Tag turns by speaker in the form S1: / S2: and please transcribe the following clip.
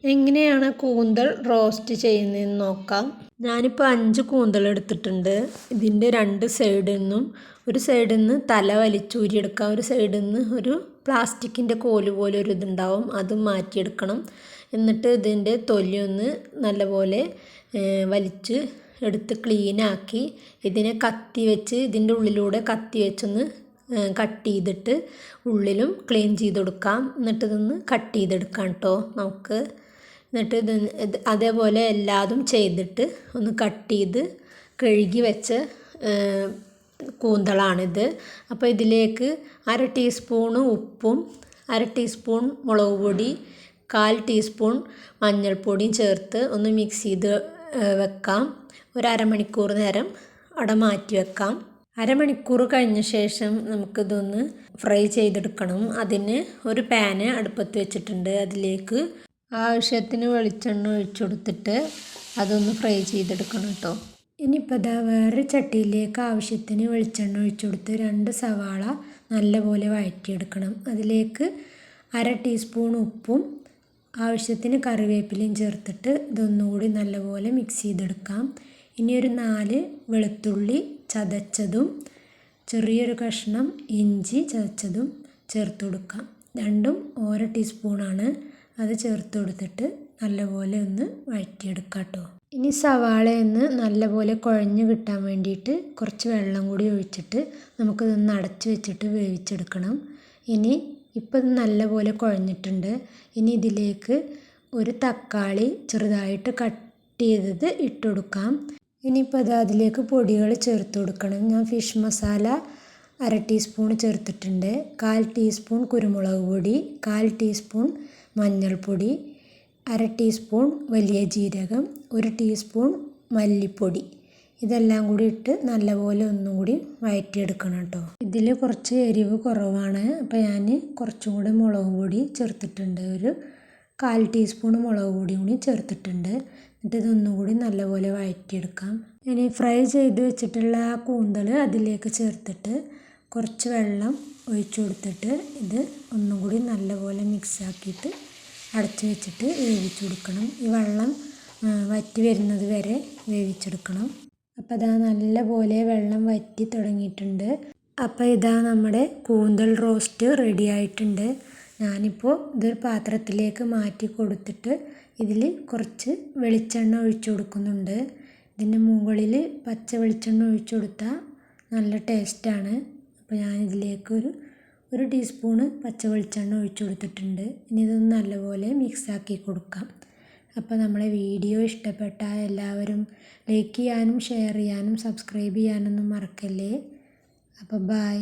S1: എങ്ങനെയാണ് കൂന്തൽ റോസ്റ്റ് ചെയ്യുന്നതെന്ന് നോക്കാം. ഞാനിപ്പോൾ 5 കൂന്തൽ എടുത്തിട്ടുണ്ട്. ഇതിൻ്റെ 2 സൈഡിൽ നിന്നും ഒരു സൈഡിൽ നിന്ന് തല വലിച്ചൂരിയെടുക്കാം. ഒരു സൈഡിൽ നിന്ന് ഒരു പ്ലാസ്റ്റിക്കിൻ്റെ കോല് പോലെ ഒരു ഇതുണ്ടാവും, അതും മാറ്റിയെടുക്കണം. എന്നിട്ട് ഇതിൻ്റെ തൊലി ഒന്ന് നല്ലപോലെ വലിച്ച് എടുത്ത് ക്ലീനാക്കി ഇതിനെ കത്തി വെച്ച് ഇതിൻ്റെ ഉള്ളിലൂടെ കത്തി വെച്ചൊന്ന് കട്ട് ചെയ്തിട്ട് ഉള്ളിലും ക്ലീൻ ചെയ്ത് കൊടുക്കാം. എന്നിട്ട് ഇതൊന്ന് കട്ട് ചെയ്തെടുക്കാം കേട്ടോ നമുക്ക്. എന്നിട്ട് അതേപോലെ എല്ലാതും ചെയ്തിട്ട് ഒന്ന് കട്ട് ചെയ്ത് കഴുകി വെച്ച കൂന്തളാണിത്. അപ്പോൾ ഇതിലേക്ക് 1/2 ടീസ്പൂണ് ഉപ്പും 1/2 ടീസ്പൂൺ മുളക് പൊടി 1/4 ടീസ്പൂൺ മഞ്ഞൾപ്പൊടിയും ചേർത്ത് ഒന്ന് മിക്സ് ചെയ്ത് വെക്കാം. ഒരു അരമണിക്കൂർ നേരം അവിടെ മാറ്റി വെക്കാം. അരമണിക്കൂർ കഴിഞ്ഞ ശേഷം നമുക്കിതൊന്ന് ഫ്രൈ ചെയ്തെടുക്കണം. അതിന് ഒരു പാന് അടുപ്പത്ത് വെച്ചിട്ടുണ്ട്. അതിലേക്ക് ആവശ്യത്തിന് വെളിച്ചെണ്ണ ഒഴിച്ചു കൊടുത്തിട്ട് അതൊന്ന് ഫ്രൈ ചെയ്തെടുക്കണം കേട്ടോ. ഇനിയിപ്പോൾ ഇതാ വേറെ ചട്ടിയിലേക്ക് ആവശ്യത്തിന് വെളിച്ചെണ്ണ ഒഴിച്ചു കൊടുത്ത് 2 സവാള നല്ലപോലെ വഴറ്റിയെടുക്കണം. അതിലേക്ക് 1/2 ടീസ്പൂൺ ഉപ്പും ആവശ്യത്തിന് കറിവേപ്പിലയും ചേർത്തിട്ട് ഇതൊന്നുകൂടി നല്ലപോലെ മിക്സ് ചെയ്തെടുക്കാം. ഇനി ഒരു 4 വെളുത്തുള്ളി ചതച്ചതും ചെറിയൊരു കഷ്ണം ഇഞ്ചി ചതച്ചതും ചേർത്ത് കൊടുക്കാം. രണ്ടും 1/2 ടീസ്പൂണാണ്. അത് ചേർത്ത് കൊടുത്തിട്ട് നല്ലപോലെ ഒന്ന് വഴറ്റിയെടുക്കാം കേട്ടോ. ഇനി സവാളയൊന്ന് നല്ലപോലെ കുഴഞ്ഞ് കിട്ടാൻ വേണ്ടിയിട്ട് കുറച്ച് വെള്ളം കൂടി ഒഴിച്ചിട്ട് നമുക്കിതൊന്ന് അടച്ച് വെച്ചിട്ട് വേവിച്ചെടുക്കണം. ഇപ്പോൾ ഇത് നല്ലപോലെ കുഴഞ്ഞിട്ടുണ്ട്. ഇനി ഇതിലേക്ക് ഒരു തക്കാളി ചെറുതായിട്ട് കട്ട് ചെയ്തത് ഇട്ട് കൊടുക്കാം. ഇനിയിപ്പോൾ അതിലേക്ക് പൊടികൾ ചേർത്ത് കൊടുക്കണം. ഞാൻ ഫിഷ് മസാല 1/2 ടീസ്പൂൺ ചേർത്തിട്ടുണ്ട്. 1/4 ടീസ്പൂൺ കുരുമുളക് പൊടി, 1/4 ടീസ്പൂൺ മഞ്ഞൾപ്പൊടി, 1/2 ടീസ്പൂൺ വലിയ ജീരകം, 1 ടീസ്പൂൺ മല്ലിപ്പൊടി, ഇതെല്ലാം കൂടി ഇട്ട് നല്ലപോലെ ഒന്നും കൂടി വഴറ്റിയെടുക്കണം കേട്ടോ. ഇതിൽ കുറച്ച് എരിവ് കുറവാണ്. അപ്പോൾ ഞാൻ കുറച്ചും കൂടി മുളക് പൊടി ചേർത്തിട്ടുണ്ട്. ഒരു 1/4 ടീസ്പൂൺ മുളക് പൊടിയും കൂടി ചേർത്തിട്ടുണ്ട്. എന്നിട്ട് ഇതൊന്നും കൂടി നല്ലപോലെ വഴറ്റിയെടുക്കാം. ഇനി ഫ്രൈ ചെയ്ത് വെച്ചിട്ടുള്ള ആ കൂന്തൽ അതിലേക്ക് ചേർത്തിട്ട് കുറച്ച് വെള്ളം ഒഴിച്ചു കൊടുത്തിട്ട് ഇത് ഒന്നും കൂടി നല്ലപോലെ മിക്സാക്കിയിട്ട് അടച്ച് വെച്ചിട്ട് വേവിച്ച് കൊടുക്കണം. ഈ വെള്ളം വറ്റി വരുന്നത് വരെ വേവിച്ചെടുക്കണം. അപ്പോൾ ഇതാ നല്ലപോലെ വെള്ളം വറ്റി തുടങ്ങിയിട്ടുണ്ട്. അപ്പോൾ ഇതാ നമ്മുടെ കൂന്തൽ റോസ്റ്റ് റെഡി ആയിട്ടുണ്ട്. ഞാനിപ്പോൾ ഇതൊരു പാത്രത്തിലേക്ക് മാറ്റി കൊടുത്തിട്ട് ഇതിൽ കുറച്ച് വെളിച്ചെണ്ണ ഒഴിച്ചു കൊടുക്കുന്നുണ്ട്. ഇതിൻ്റെ മുകളിൽ പച്ച വെളിച്ചെണ്ണ ഒഴിച്ചു കൊടുത്താൽ നല്ല ടേസ്റ്റാണ്. അപ്പോൾ ഞാനിതിലേക്ക് ഒരു ടീസ്പൂണ് പച്ച വെളിച്ചെണ്ണ ഒഴിച്ചു കൊടുത്തിട്ടുണ്ട്. ഇനി ഇതൊന്ന് നല്ലപോലെ മിക്സാക്കി കൊടുക്കാം. അപ്പോൾ നമ്മളെ വീഡിയോ ഇഷ്ടപ്പെട്ടാൽ എല്ലാവരും ലൈക്ക് ചെയ്യാനും ഷെയർ ചെയ്യാനും സബ്സ്ക്രൈബ് ചെയ്യാനൊന്നും മറക്കല്ലേ. അപ്പോൾ ബൈ.